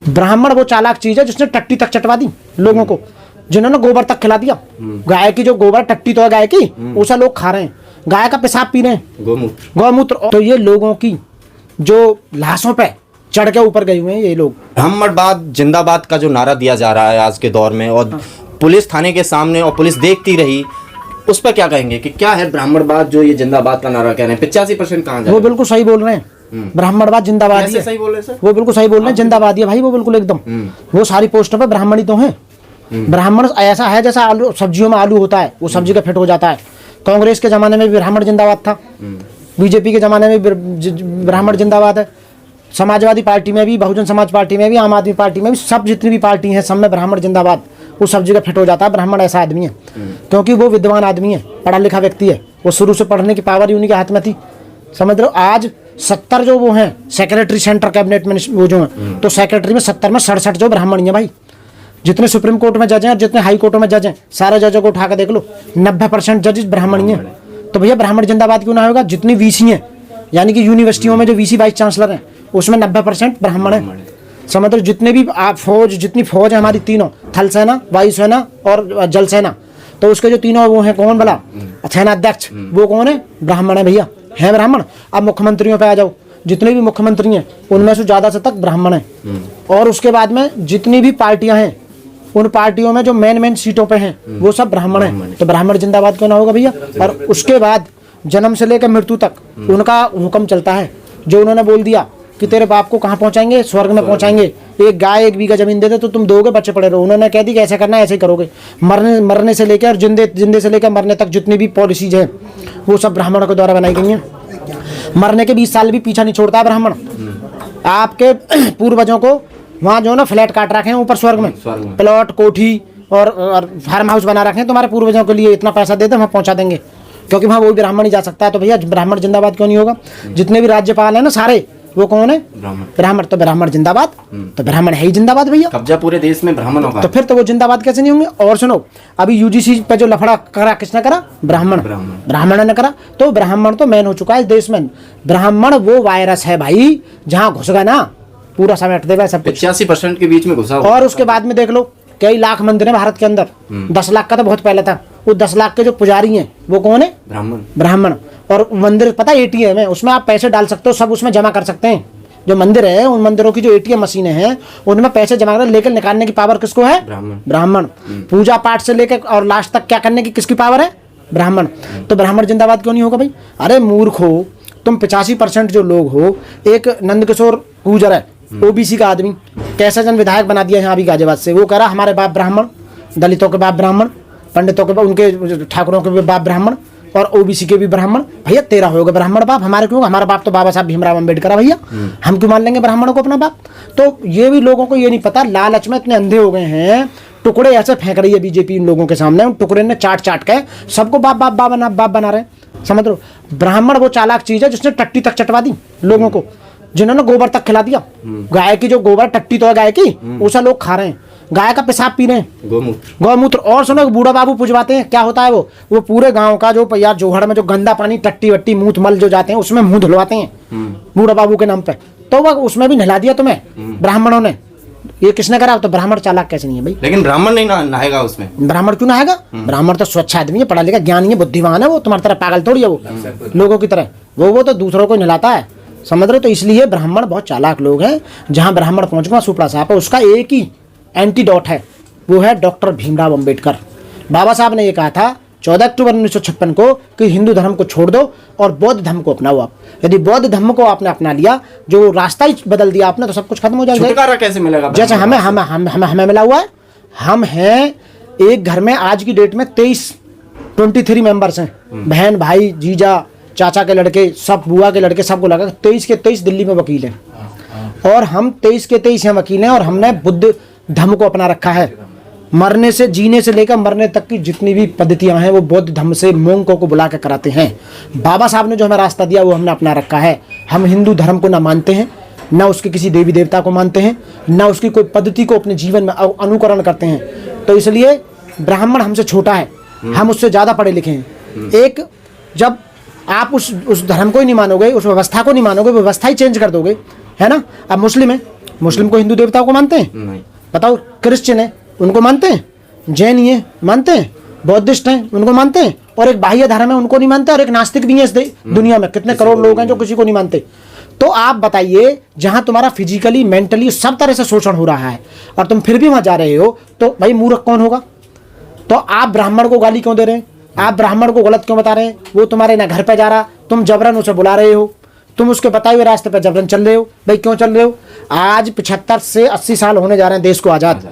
ब्राह्मण वो चालाक चीज है जिसने टट्टी तक चटवा दी लोगों को, जिन्होंने गोबर तक खिला दिया। गाय की जो गोबर टट्टी तो है गाय की, उसे लोग खा रहे हैं, गाय का पेशाब पी रहे हैं, गौमूत्र। तो ये लोगों की जो लाशों पे चढ़ के ऊपर गए हुए हैं ये लोग। ब्राह्मणवाद जिंदाबाद का जो नारा दिया जा रहा है आज के दौर में, और पुलिस थाने के सामने और पुलिस देखती रही, उस पर क्या कहेंगे कि क्या है ब्राह्मणवाद जो ये जिंदाबाद का नारा कह रहे हैं? 85% कहाँ वो बिल्कुल सही बोल रहे हैं, ब्राह्मणवाद जिंदाबाद ही है। सही बोल रहे हैं सर? वो बिल्कुल सही बोल रहे हैं, जिंदाबाद है भाई, वो बिल्कुल एकदम। वो सारी पोस्टों पे ब्राह्मण ही तो हैं। ब्राह्मण ऐसा है जैसा आलू सब्जियों में आलू होता है, वो सब्जी का फिट हो जाता है। कांग्रेस के जमाने में भी ब्राह्मण जिंदाबाद था, बीजेपी के जमाने में भी ब्राह्मण जिंदाबाद है, समाजवादी पार्टी में भी, बहुजन समाज पार्टी में भी, आम आदमी पार्टी में भी, सब जितनी भी पार्टी हैं सब में ब्राह्मण जिंदाबाद। वो सब्जी का फिट हो जाता है। ब्राह्मण ऐसा आदमी है क्योंकि वो विद्वान आदमी है, पढ़ा लिखा व्यक्ति है, वो शुरू से पढ़ने की पावर ही उन्हीं के हाथ में थी। समझ रहे हो? आज 70 जो वो हैं सेक्रेटरी सेंटर कैबिनेट में वो जो हैं, तो सेक्रेटरी में 70 में 67 जो ब्राह्मण ही है भाई। जितने सुप्रीम कोर्ट में जज हैं और जितने हाई कोर्टों में जज हैं, सारे जजों को उठा के देख लो, 90% जज ब्राह्मण ही हैं। तो भैया ब्राह्मण जिंदाबाद क्यों ना होगा? जितनी वीसी हैं, यानी कि यूनिवर्सिटियों में जो वीसी वाइस चांसलर हैं, उसमें 90% ब्राह्मण है। समझ लो जितने भी फौज, जितनी फौज है हमारी तीनों, थल सेना, वायुसेना और जल सेना, तो उसके जो तीनों वो हैं, कौन भला? सेनाध्यक्ष, वो कौन है? ब्राह्मण है भैया, है ब्राह्मण। अब मुख्यमंत्रियों पे आ जाओ, जितने भी मुख्यमंत्री हैं उनमें से ज्यादा से तक ब्राह्मण है। और उसके बाद में जितनी भी पार्टियां हैं, उन पार्टियों में जो मेन सीटों पे हैं वो सब ब्राह्मण हैं। तो ब्राह्मण जिंदाबाद क्यों ना होगा भैया? और उसके बाद जन्म से लेकर मृत्यु तक उनका हुक्म चलता है, जो उन्होंने बोल दिया कि तेरे बाप को कहाँ पहुंचाएंगे? स्वर्ग में पहुंचाएंगे। एक गाय 1 बीघा जमीन देते तो तुम दोगे, बच्चे पड़े रहो। उन्होंने कह दी कि ऐसे करना है, ऐसे ही करोगे। मरने से लेकर और जिंदे से लेकर मरने तक जितनी भी पॉलिसीज है वो सब ब्राह्मणों के द्वारा बनाई गई हैं। मरने के 20 साल भी पीछा नहीं छोड़ता है ब्राह्मण। आपके पूर्वजों को वहाँ जो ना फ्लैट काट रखे हैं ऊपर स्वर्ग में, प्लॉट, कोठी और फार्म हाउस बना रखे हैं, तुम्हारे पूर्वजों के लिए इतना पैसा दे दे, वहाँ पहुँचा देंगे, क्योंकि वहाँ वो ब्राह्मण ही जा सकता है। तो भैया ब्राह्मण जिंदाबाद क्यों नहीं होगा? जितने भी राज्यपाल है ना सारे, वो कौन है? ब्राह्मण। तो ब्राह्मण जिंदाबाद, तो ब्राह्मण है ही जिंदाबाद भैया। कब्जा पूरे देश में ब्राह्मण होगा, तो फिर तो वो जिंदाबाद कैसे नहीं होंगे? और सुनो, अभी यूजीसी पे जो लफड़ा करा किसने करा? ब्राह्मण ने करा। तो ब्राह्मण तो मैन हो चुका है इस देश में। ब्राह्मण वो वायरस है भाई, जहाँ घुस गया ना पूरा समेट देगा सब कुछ। 85% के बीच में घुसा। और उसके बाद में देख लो कई लाख मंदिर है भारत के अंदर। 10 लाख का तो बहुत पहले था। वो 10 लाख के जो पुजारी हैं वो कौन है? ब्राह्मण। और मंदिर पता है ATM है, उसमें आप पैसे डाल सकते हो, सब उसमें जमा कर सकते हैं। जो मंदिर है उन मंदिरों की जो ATM मशीनें हैं उनमें पैसे जमा कर लेकर निकालने की पावर किसको है? ब्राह्मण। पूजा पाठ से लेकर और लास्ट तक क्या करने की किसकी पावर है? ब्राह्मण। तो ब्राह्मण जिंदाबाद क्यों नहीं होगा भाई? अरे मूर्ख हो तुम। 85% जो लोग हो, एक नंदकिशोर गुर्जर है OBC का आदमी, कैसा जन विधायक बना दिया यहाँ अभी गाजियाबाद से। वो कह रहा हमारे बाप ब्राह्मण, दलितों के बाप ब्राह्मण, पंडितों के बाप, उनके ठाकुरों के भी बाप ब्राह्मण और OBC के भी ब्राह्मण। भैया तेरा होगा ब्राह्मण बाप, हमारे क्यों? हमारा बाप तो बाबा साहब भीमराव अम्बेडकर है भैया, हम क्यों मान लेंगे ब्राह्मणों को अपना बाप? तो ये भी लोगों को ये नहीं पता, लालच में इतने अंधे हो गए हैं। टुकड़े ऐसे फेंक रही है बीजेपी इन लोगों के सामने, उन टुकड़े ने चाट के सबको बाप बना रहे हैं। समझ लो ब्राह्मण वो चालाक चीज है जिसने टट्टी तक चटवा दी लोगों को, जिन्होंने गोबर तक खिला दिया। गाय की जो गोबर टट्टी तो है गाय की, उसे लोग खा रहे हैं, गाय का पेशाब पी रहे हैं, गौमूत्र। और सुनो, बूढ़ा बाबू पुजवाते हैं। क्या होता है वो पूरे गांव का जो यार जोहड़ में जो गंदा पानी, टट्टी वट्टी, मूत मल जो जाते हैं उसमें मुंह धुलवाते हैं बूढ़ा बाबू के नाम पे। तो वह उसमें भी नहला दिया तुम्हें ब्राह्मणों ने। ये किसने करा? तो ब्राह्मण चालाक कैसे नहीं है भाई? लेकिन ब्राह्मण नहीं नहाएगा उसमें। ब्राह्मण क्यों नहाएगा? ब्राह्मण तो स्वच्छ आदमी है, पढ़ा लिखा, ज्ञानी है, बुद्धिमान है। वो तुम्हारी तरह पागल थोड़ी है वो लोगों की तरह। वो तो दूसरों को नहलाता है। समझ रहे हो? तो इसलिए ब्राह्मण बहुत चालाक लोग हैं। जहां ब्राह्मण पहुंच गया सुपड़ा साहब है, उसका एक ही एंटीडोट है, वो है डॉक्टर भीमराव अंबेडकर। बाबा साहब ने ये कहा था 14 अक्टूबर 1956 को कि हिंदू धर्म को छोड़ दो और बौद्ध धर्म को अपनाओ। आप यदि बौद्ध धर्म को आपने अपना लिया, जो रास्ता ही बदल दिया आपने, तो सब कुछ खत्म हो जाएगा। छुटकारा कैसे मिलेगा? जैसे हमें मिला हुआ है। हम हैं एक घर में आज की डेट में 23 मेंबर्स हैं, बहन भाई जीजा चाचा के लड़के सब, बुआ के लड़के, सबको लगा 23 के 23 दिल्ली में वकील हैं। और हम 23 के 23 यहाँ वकील हैं। और हमने बुद्ध धर्म को अपना रखा है। मरने से, जीने से लेकर मरने तक की जितनी भी पद्धतियां हैं वो बौद्ध धर्म से मोंगों को बुला कर कराते हैं। बाबा साहब ने जो हमें रास्ता दिया वो हमने अपना रखा है। हम हिंदू धर्म को ना मानते हैं, ना उसके किसी देवी देवता को मानते हैं, ना उसकी कोई पद्धति को अपने जीवन में अनुकरण करते हैं। तो इसलिए ब्राह्मण हमसे छोटा है, हम उससे ज़्यादा पढ़े लिखे हैं। एक जब आप उस धर्म को ही नहीं मानोगे, उस व्यवस्था को नहीं मानोगे, व्यवस्था ही चेंज कर दोगे, है ना। अब मुस्लिम है, मुस्लिम को हिंदू देवताओं को मानते हैं? नहीं। बताओ, क्रिश्चियन है उनको मानते हैं, जैन ही है मानते हैं, बौद्धिस्ट हैं उनको मानते हैं, और एक बाह्य धर्म है उनको नहीं मानते, और एक नास्तिक भी है इस दुनिया में। कितने करोड़ लोग हैं जो किसी को नहीं मानते। तो आप बताइए, जहां तुम्हारा फिजिकली मेंटली सब तरह से शोषण हो रहा है और तुम फिर भी वहां जा रहे हो, तो भाई मूर्ख कौन होगा? तो आप ब्राह्मण को गाली क्यों दे रहे हैं? आप ब्राह्मण को गलत क्यों बता रहे हैं? वो तुम्हारे ना घर पे जा रहा, तुम जबरन उसे बुला रहे हो, तुम उसके बताए हुए रास्ते पर जबरन चल रहे हो। भाई क्यों चल रहे हो? आज 75 से 80 साल होने जा रहे हैं देश को आज़ाद,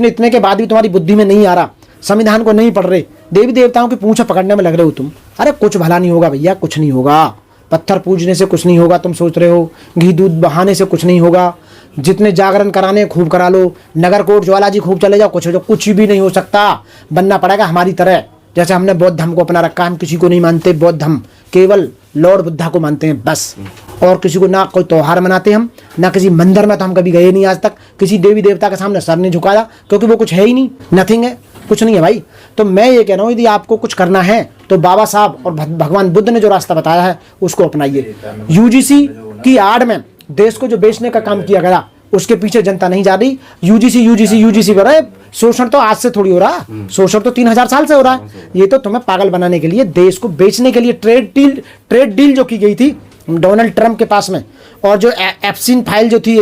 इतने के बाद भी तुम्हारी बुद्धि में नहीं आ रहा, संविधान को नहीं पढ़ रहे, देवी देवताओं की पूंछ पकड़ने में लग रहे हो तुम। अरे कुछ भला नहीं होगा भैया, कुछ नहीं होगा। पत्थर पूजने से कुछ नहीं होगा, तुम सोच रहे हो। घी दूध बहाने से कुछ नहीं होगा। जितने जागरण कराने खूब करा लो, नगर कोट ज्वाला जी खूब चले जाओ, कुछ भी नहीं हो सकता। बनना पड़ेगा हमारी तरह, जैसे हमने बौद्ध धर्म को अपना रखा। हम किसी को नहीं मानते बौद्ध धर्म, केवल लॉर्ड बुद्धा को मानते हैं बस। और किसी को ना कोई त्यौहार मनाते हम, ना किसी मंदिर में तो हम कभी गए नहीं आज तक। किसी देवी देवता के सामने सर नहीं झुकाया, क्योंकि वो कुछ है ही नहीं, नथिंग है, कुछ नहीं है भाई। तो मैं ये कह रहा हूँ, यदि आपको कुछ करना है तो बाबा साहब और भगवान बुद्ध ने जो रास्ता बताया है उसको अपनाइए। यूजीसी की आड़ में देश को जो बेचने का काम किया गया, उसके पीछे जनता नहीं जा रही। यूजीसी कर रहे। शोषण तो आज से थोड़ी हो रहा, शोषण तो 3000 साल से हो रहा है। ये तो तुम्हें पागल बनाने के लिए, देश को बेचने के लिए ट्रेड डील जो की गई थी डोनाल्ड ट्रंप के पास में, और जो एप्सिन फाइल जो थी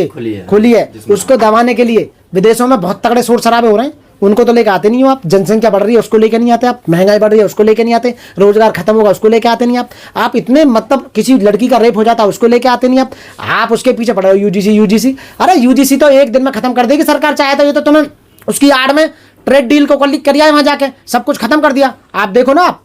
खुली है उसको दबाने के लिए विदेशों में बहुत तगड़े शोर शराबे हो रहे हैं। उनको तो लेके आते नहीं हो आप। जनसंख्या बढ़ रही है उसको लेके नहीं आते आप, महंगाई बढ़ रही है उसको लेके नहीं आते, रोजगार खत्म होगा उसको लेके आते नहीं आप इतने, मतलब किसी लड़की का रेप हो जाता है उसको लेके आते नहीं आप उसके पीछे पड़ रहे हो। यूजीसी अरे यूजीसी तो एक दिन में खत्म कर देगी सरकार चाहे तो। ये तो तुम्हें उसकी आड़ में ट्रेड डील को करिया है, वहां जाके सब कुछ खत्म कर दिया। आप देखो ना, आप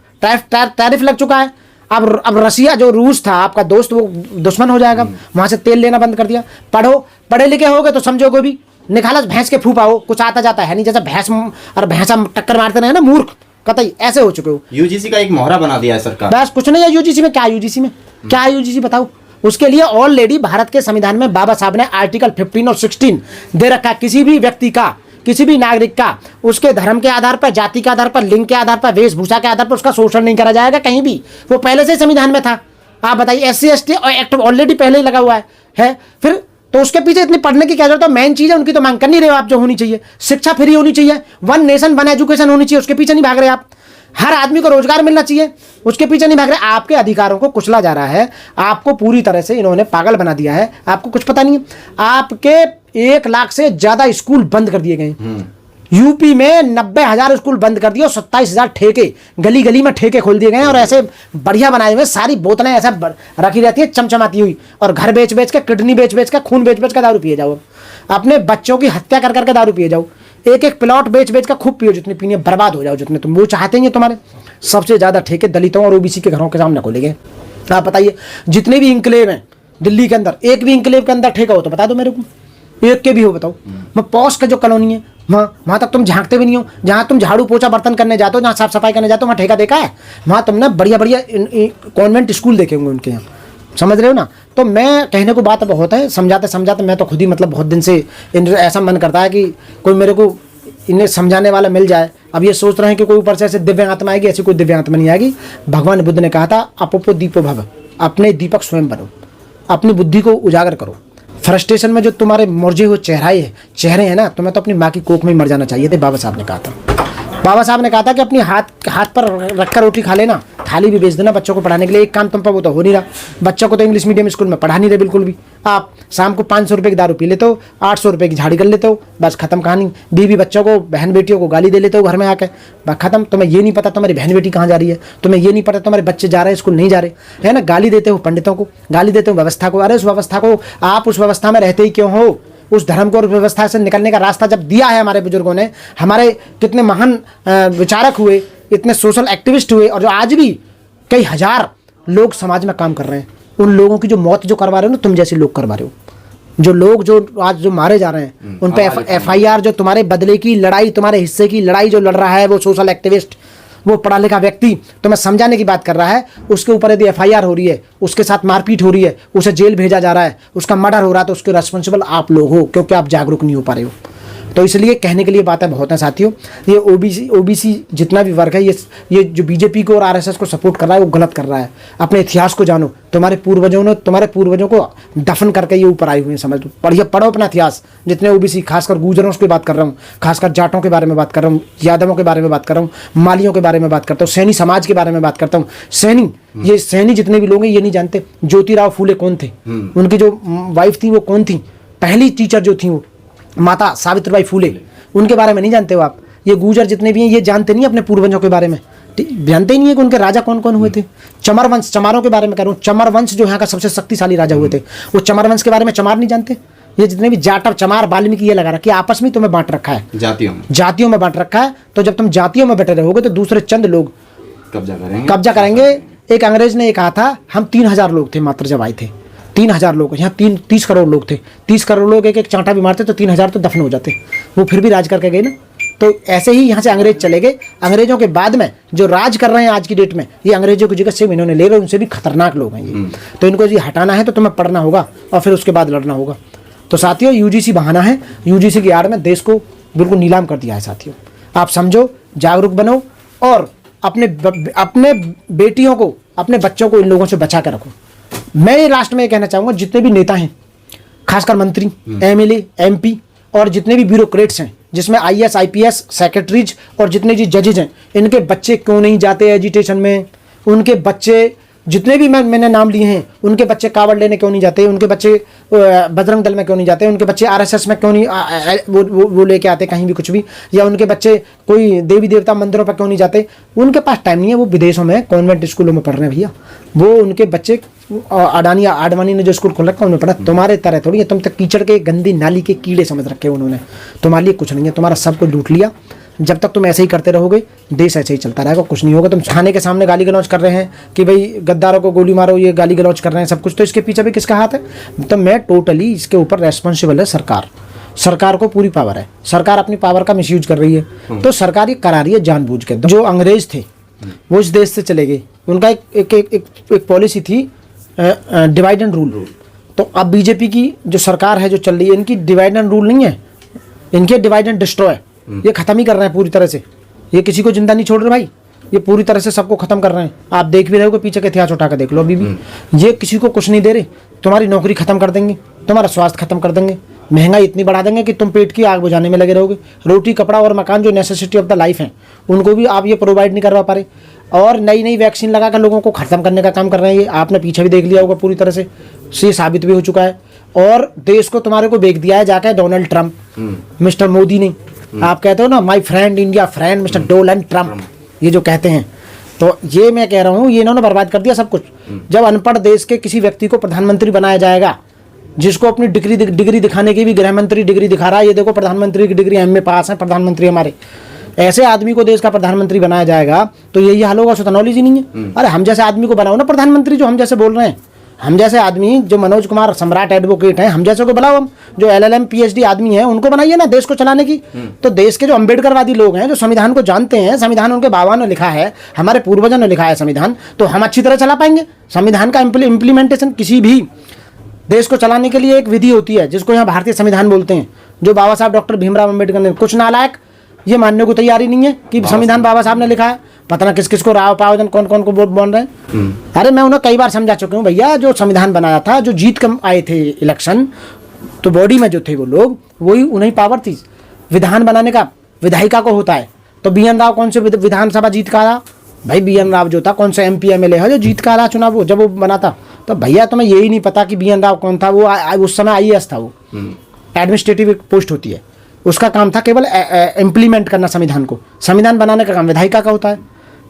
टैरिफ लग चुका है। अब रसिया जो रूस था आपका दोस्त, वो दुश्मन हो जाएगा। वहां से तेल लेना बंद कर दिया। पढ़े लिखे होगे तो समझो कोई भी निकाला भैंस के फूफा हो, कुछ आता जाता है नहीं, जैसे भैंस और भैंसा टक्कर मारते रहे ना, मूर्ख कतई ऐसे हो चुके हो। यूजीसी का एक मोहरा बना दिया है सरकार, बस कुछ नहीं है यूजीसी में। क्या यूजीसी बताओ। उसके लिए ऑलरेडी भारत के संविधान में बाबा साहब ने आर्टिकल 15 और 16 दे रखा है। किसी भी व्यक्ति का, किसी भी नागरिक का उसके धर्म के आधार पर, जाति के आधार पर, लिंग के आधार पर, वेशभूषा के आधार पर उसका शोषण नहीं करा जाएगा कहीं भी। वो पहले से संविधान में था। आप बताइए, SC/ST एक्ट ऑलरेडी पहले ही लगा हुआ है। फिर तो उसके पीछे इतनी पढ़ने की क्या जरूरत है? मेन चीज है उनकी तो मांग कर नहीं रहे हो आप, जो होनी चाहिए। शिक्षा फ्री होनी चाहिए, 1 नेशन 1 एजुकेशन होनी चाहिए, उसके पीछे नहीं भाग रहे आप। हर आदमी को रोजगार मिलना चाहिए, उसके पीछे नहीं भाग रहे। आपके अधिकारों को कुचला जा रहा है। आपको पूरी तरह से इन्होंने पागल बना दिया है। आपको कुछ पता नहीं है। आपके 1 लाख से ज्यादा स्कूल बंद कर दिए गए। यूपी में 90,000 स्कूल बंद कर दिए और 27,000 ठेके, गली गली में ठेके खोल दिए गए। और ऐसे बढ़िया बनाए हुए सारी बोतलें ऐसा रखी रहती है चमचमाती हुई, और घर बेच बेच के, किडनी बेच बेच के, खून बेच बेच के दारू पिए जाओ। अपने बच्चों की हत्या कर करके दारू पिए जाओ। एक प्लॉट बेच बेच का खूब पियो, जितनी पीनी है, बर्बाद हो जाओ जितने तुम। वो चाहते हैं तुम्हारे सबसे ज्यादा ठेके दलितों और ओबीसी के घरों के सामने खोले गए। आप बताइए, जितने भी इंक्लेव हैं दिल्ली के अंदर, एक भी इंक्लेव के अंदर ठेका हो तो बता दो मेरे को, एक के भी हो बताओ। मैं पॉश का जो कॉलोनी है वहाँ तक तुम झांकते भी नहीं हो। जहाँ तुम झाड़ू पोछा बर्तन करने जाते हो, जहाँ साफ सफाई करने जाते हो, वहाँ ठेका देखा है? वहाँ तुमने बढ़िया बढ़िया कॉन्वेंट स्कूल देखे होंगे उनके यहाँ, समझ रहे हो ना। तो मैं कहने को बात बहुत है, समझाते समझाते मैं तो खुद ही मतलब बहुत दिन से ऐसा मन करता है कि कोई मेरे को इन्हें समझाने वाला मिल जाए। अब ये सोच रहे हैं कि कोई ऊपर से ऐसे दिव्य आत्मा आएगी, ऐसी कोई दिव्य आत्मा नहीं आएगी। भगवान बुद्ध ने कहा था, अपोपो दीपो भव, अपने दीपक स्वयं बनो, अपनी बुद्धि को उजागर करो। फ्रस्ट्रेशन में जो तुम्हारे मुरझे हुए चेहरे हैं ना, तुम्हें तो अपनी माँ की कोख में ही मर जाना चाहिए थे। बाबा साहब ने कहा था। बाबा साहब ने कहा था कि अपनी हाथ पर रखकर रोटी खा लेना, थाली भी बेच देना बच्चों को पढ़ाने के लिए। एक काम तुम पर वो तो हो नहीं रहा। बच्चों को तो इंग्लिश मीडियम स्कूल में पढ़ा नहीं रहे बिल्कुल भी। आप शाम को 500 रुपये की दारू पी लेते हो, 800 रुपये की झाड़ी कर लेते हो, बस खत्म कहानी। बीवी बच्चों को, बहन बेटियों को गाली दे लेते हो घर में आके, बस खत्म। तुम्हें ये नहीं पता तुम्हारी बहन बेटी कहाँ जा रही है, तुम्हें ये नहीं पता तुम्हारे बच्चे जा रहे हैं स्कूल नहीं जा रहे, है ना। गाली देते हो पंडितों को, गाली देते हो व्यवस्था को। अरे उस व्यवस्था को, आप उस व्यवस्था में रहते ही क्यों हो? उस धर्म को और व्यवस्था से निकलने का रास्ता जब दिया है हमारे बुजुर्गों ने, हमारे कितने महान विचारक हुए, इतने सोशल एक्टिविस्ट हुए, और जो आज भी कई हजार लोग समाज में काम कर रहे हैं, उन लोगों की जो मौत जो करवा रहे हो ना, तुम जैसे लोग करवा रहे हो। जो लोग जो आज जो मारे जा रहे हैं उन पे FIR, जो तुम्हारे बदले की लड़ाई, तुम्हारे हिस्से की लड़ाई जो लड़ रहा है वो सोशल एक्टिविस्ट, वो पढ़ा लिखा व्यक्ति तुम्हें समझाने की बात कर रहा है, उसके ऊपर यदि FIR हो रही है, उसके साथ मारपीट हो रही है, उसे जेल भेजा जा रहा है, उसका मर्डर हो रहा है, तो उसके रेस्पॉन्सिबल आप लोग हो, क्योंकि आप जागरूक नहीं हो पा रहे हो। तो इसलिए कहने के लिए बातें बहुत हैं साथियों। ये ओबीसी जितना भी वर्ग है, ये जो बीजेपी को और आरएसएस को सपोर्ट कर रहा है वो गलत कर रहा है। अपने इतिहास को जानो, तुम्हारे पूर्वजों को दफन करके ये ऊपर आए हुए हैं, समझ लो। पढ़ो अपना इतिहास। जितने ओबीसी, खासकर गुजरों की बात कर रहा हूँ, खासकर जाटों के बारे में बात कर रहा हूँ, यादवों के बारे में बात कर रहा हूँ, मालियों के बारे में बात करता हूँ, सैनी समाज के बारे में बात करता हूँ। ये सैनी जितने भी लोग हैं ये नहीं जानते ज्योतिराव फूले कौन थे, उनकी जो वाइफ थी वो कौन थी, पहली टीचर जो थी वो माता सावित्रीबाई फूले, उनके बारे में नहीं जानते हो आप। ये गुजर जितने भी हैं ये जानते नहीं अपने पूर्वजों के बारे में, जानते ही नहीं है कि उनके राजा कौन कौन हुए थे। चमर वंश, चमारों के बारे में कह रहा हूँ, चमर वंश जो यहाँ का सबसे शक्तिशाली राजा हुए थे, वो चमर वंश के बारे में चमार नहीं जानते। ये जितने भी जाट, चमार, वाल्मीकि ये लगा रखा है, आपस में तुम्हें बांट रखा है, जातियों में बांट रखा है। तो जब तुम जातियों में बैठे रहोगे तो दूसरे चंद लोग कब्जा करेंगे। एक अंग्रेज ने ये कहा था, हम 3000 लोग थे मात्र जब आए थे, 3000 लोग, यहाँ 30 करोड़ लोग थे। 30 करोड़ लोग एक चांटा भी मारते तो 3000 तो दफन हो जाते, वो फिर भी राज करके गए ना। तो ऐसे ही यहाँ से अंग्रेज चले गए। अंग्रेजों के बाद में जो राज कर रहे हैं आज की डेट में, ये अंग्रेजों की जगह से इन्होंने ले रहे, उनसे भी खतरनाक लोग हैं ये। तो इनको ये हटाना है तो तुम्हें पढ़ना होगा और फिर उसके बाद लड़ना होगा। तो साथियों यूजीसी बहाना है, यूजीसी की आड़ में देश को बिल्कुल नीलाम कर दिया है साथियों। आप समझो, जागरूक बनो और अपने बेटियों को, अपने बच्चों को इन लोगों से बचा कर रखो। मैं ये लास्ट में ये कहना चाहूँगा, जितने भी नेता हैं, खासकर मंत्री, एमएलए, एमपी और जितने भी ब्यूरोक्रेट्स हैं, जिसमें आईएएस, आईपीएस, सेक्रेटरीज और जितने भी जजेज हैं, इनके बच्चे क्यों नहीं जाते एजुटेशन में? उनके बच्चे जितने भी मैंने नाम लिए हैं, उनके बच्चे कावड़ लेने क्यों नहीं जाते? उनके बच्चे बजरंग दल में क्यों नहीं जाते? उनके बच्चे आरएसएस में क्यों नहीं वो लेके आते कहीं भी कुछ भी? या उनके बच्चे कोई देवी देवता मंदिरों पर क्यों नहीं जाते? उनके पास टाइम नहीं है, वो विदेशों में कॉन्वेंट स्कूलों में पढ़ रहे हैं भैया। वो उनके बच्चे आडवाणी ने जो स्कूल खोल रखा उन्होंने पढ़ा। तुम्हारे तरह थोड़ी है, तुम तक कीचड़ के गंदी नाली के कीड़े समझ रखे उन्होंने। तुम्हारे लिए कुछ नहीं है, तुम्हारा सब कुछ लूट लिया। जब तक तुम ऐसे ही करते रहोगे देश ऐसे ही चलता रहेगा, कुछ नहीं होगा। तुम थाने के सामने गाली गलौज कर रहे हैं कि भाई गद्दारों को गोली मारो, ये गाली गलौज कर रहे हैं सब कुछ, तो इसके पीछे भी किसका हाथ है? तो मैं टोटली इसके ऊपर रेस्पॉन्सिबल है सरकार को पूरी पावर है। सरकार अपनी पावर का मिसयूज कर रही है, तो सरकार ये करा रही है जानबूझ के। जो अंग्रेज थे वो इस देश से चले गए, उनका एक पॉलिसी थी डिवाइड एंड रूल। तो अब बीजेपी की जो सरकार है जो चल रही है, इनकी डिवाइड एंड रूल नहीं है, इनके डिवाइड एंड डिस्ट्रॉय। ये खत्म ही कर रहे हैं पूरी तरह से, ये किसी को जिंदा नहीं छोड़ रहे भाई, ये पूरी तरह से सबको खत्म कर रहे हैं। आप देख भी रहे हो, पीछे का इतिहास उठा कर देख लो अभी भी। ये किसी को कुछ नहीं दे रहे, तुम्हारी नौकरी खत्म कर देंगे, तुम्हारा स्वास्थ्य खत्म कर देंगे, महंगाई इतनी बढ़ा देंगे कि तुम पेट की आग बुझाने में लगे रहोगे। रोटी, कपड़ा और मकान जो नेसेसिटी ऑफ द लाइफ है, उनको भी आप ये प्रोवाइड नहीं करवा पा रहे। और नई वैक्सीन लगाकर लोगों को खत्म करने का काम कर रहे हैं। ये आपने पीछे भी देख लिया होगा, पूरी तरह से ये साबित भी हो चुका है। और देश को तुम्हारे को बेच दिया है जाकर डोनाल्ड ट्रंप, मिस्टर मोदी ने। आप कहते हो ना my friend India friend mister Donald Trump, ये जो कहते हैं, तो ये मैं कह रहा हूँ ये इन्होंने बर्बाद कर दिया सब कुछ। जब अनपढ़ देश के किसी व्यक्ति को प्रधानमंत्री बनाया जाएगा, जिसको अपनी डिग्री दिखाने की भी गृह मंत्री डिग्री दिखा रहा है, ये देखो प्रधानमंत्री की डिग्री एमए पास है प्रधानमंत्री हमारे, ऐसे आदमी को देश का प्रधानमंत्री बनाया जाएगा तो यही हाल होगा। उसको नॉलेज ही नहीं है। अरे हम जैसे आदमी को बनाओ ना प्रधानमंत्री, जो हम जैसे बोल रहे हैं, हम जैसे आदमी जो मनोज कुमार सम्राट एडवोकेट हैं, हम जैसे को बनाओ। हम जो LLM PhD आदमी हैं उनको बनाइए ना देश को चलाने की। तो देश के जो अम्बेडकरवादी लोग हैं, जो संविधान को जानते हैं, संविधान उनके बाबा ने लिखा है, हमारे पूर्वजों ने लिखा है संविधान, तो हम अच्छी तरह चला पाएंगे संविधान का इम्प्लीमेंटेशन। किसी भी देश को चलाने के लिए एक विधि होती है जिसको यहाँ भारतीय संविधान बोलते हैं, जो बाबा साहब डॉक्टर भीमराव अम्बेडकर ने। कुछ नालायक ये मानने को तैयारी नहीं है कि संविधान बाबा साहब ने लिखा है, पता ना किस किस को राव पावजन कौन कौन को वोट बोल रहे हैं। अरे मैं उन्हें कई बार समझा चुका हूँ भैया, जो संविधान बनाया था, जो जीत कर आए थे इलेक्शन, तो बॉडी में जो थे वो लोग, वही उन्हें पावर थी। विधान बनाने का विधायिका को होता है। तो BN राव कौन से विधानसभा जीत का रहा भाई? BN राव जो था कौन सा MP MLA है जो जीत का रहा चुनाव जब वो बना था? तो भैया तुम्हें यही नहीं पता कि BN राव कौन था? वो उस समय IAS था, वो एडमिनिस्ट्रेटिव पोस्ट होती है, उसका काम था केवल इम्प्लीमेंट करना संविधान को। संविधान बनाने का काम विधायिका का होता है,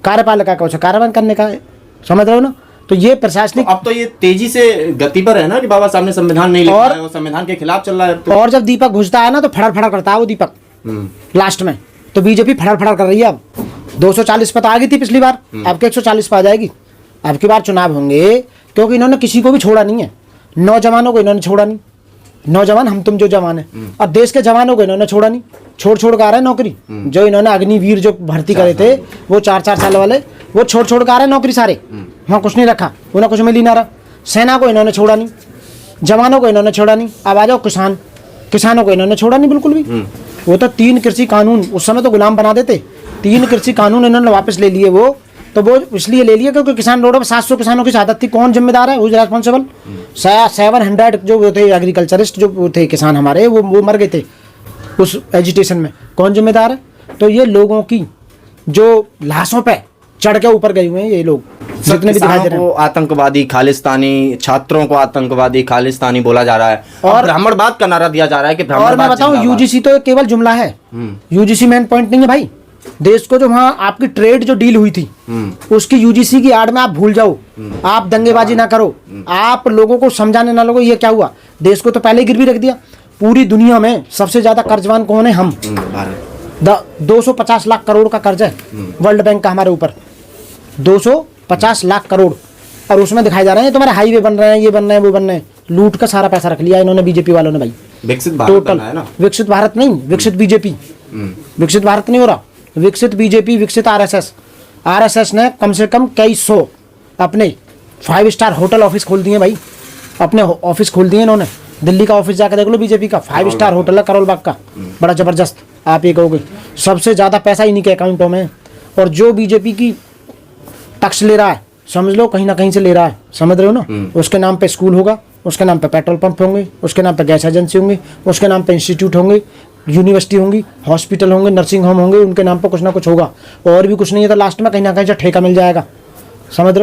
कार्यपालिका का कार्यान्वयन करने का है। समझ रहे हो ना? तो ये प्रशासनिक, अब तो ये तेजी से गति पर है ना कि बाबा साहब ने संविधान नहीं लिखा है, वो संविधान के खिलाफ चल रहा है तो। और जब दीपक घुसता है ना तो फड़र फड़र करता है वो दीपक लास्ट में। तो बीजेपी फड़र फड़र कर रही है। अब 240 पर आ गई थी पिछली बार, अब के 140 पर आ जाएगी। अब की बार चुनाव होंगे, क्योंकि इन्होंने किसी को भी छोड़ा नहीं है। नौजवानों को इन्होंने छोड़ा नहीं, नौजवान हम तुम जो जवान है, और देश के जवानों को इन्होंने छोड़ा नहीं, छोड़ कर आ रहे हैं नौकरी। जो इन्होंने अग्निवीर जो भर्ती करे थे, वो 4-4 साल वाले, वो छोड़ कर आ रहे हैं नौकरी सारे। वहाँ कुछ नहीं रखा, उन्हें कुछ मिल ही ना रहा। सेना को इन्होंने छोड़ा नहीं, जवानों को इन्होंने छोड़ा नहीं। अब आ जाओ किसानों को इन्होंने छोड़ा नहीं बिल्कुल भी। वो तो 3 कृषि कानून उस समय तो गुलाम बना देते। 3 कृषि कानून इन्होंने वापस ले लिए, वो तो वो इसलिए ले लिए क्योंकि किसान रोडों पर 700 किसानों की शहादत थी। कौन जिम्मेदार है? Whose responsible? 700 जो वो थे एग्रीकल्चरिस्ट जो वो थे किसान हमारे, वो मर गए थे उस एजिटेशन में। कौन जिम्मेदार है? तो ये लोगों की जो लाशों पे चढ़ के ऊपर गए हुए हैं ये लोग, जितने भी दिखाई दे रहे हैं। आतंकवादी खालिस्तानी, छात्रों को आतंकवादी खालिस्तानी बोला जा रहा है और ब्राह्मणवाद का नारा दिया जा रहा है कि और मैं बताऊं, यूजीसी तो केवल जुमला है, यूजीसी मेन पॉइंट नहीं है भाई। देश को जो वहाँ आपकी ट्रेड जो डील हुई थी उसकी यूजीसी की आड़ में आप भूल जाओ, आप दंगेबाजी ना करो, आप लोगों को समझाने ना, लोगों ये क्या हुआ, देश को तो पहले ही गिरवी रख दिया। पूरी दुनिया में सबसे ज्यादा कर्जवान कौन है? हम। 250 लाख करोड़ का कर्ज है वर्ल्ड बैंक का हमारे ऊपर, 250 लाख करोड़। और उसमें दिखाई जा रहे हैं तुम्हारे हाईवे बन रहे हैं, ये बन रहे हैं, वो बन रहे हैं। लूट का सारा पैसा रख लिया इन्होंने, बीजेपी वालों ने भाई। विकसित भारत टोटल है ना? विकसित भारत नहीं, विकसित बीजेपी। विकसित भारत नहीं हो रहा, विकसित बीजेपी, विकसित आरएसएस। आरएसएस ने कम से कम कई 100 अपने 5 स्टार होटल ऑफिस खोल दिए भाई, अपने ऑफिस खोल दिए इन्होंने। दिल्ली का ऑफिस जाकर देख लो बीजेपी का, 5 स्टार होटल है करोल बाग का, बड़ा जबरदस्त। आप ये कहोगे सबसे ज्यादा पैसा इन्हीं के अकाउंटों में है। और जो बीजेपी की टैक्स ले रहा है, समझ लो कहीं ना कहीं से ले रहा है, समझ रहे हो ना? उसके नाम पे स्कूल होगा, उसके नाम पे पेट्रोल पंप होंगे, उसके नाम पे गैस एजेंसी होंगी, उसके नाम पे इंस्टीट्यूट होंगे, यूनिवर्सिटी होंगी, हॉस्पिटल होंगे, नर्सिंग होम होंगे, उनके नाम पे कुछ ना कुछ होगा। और भी कुछ नहीं है तो लास्ट में कहीं ना कहीं से ठेका मिल जाएगा, समझ रहे हो?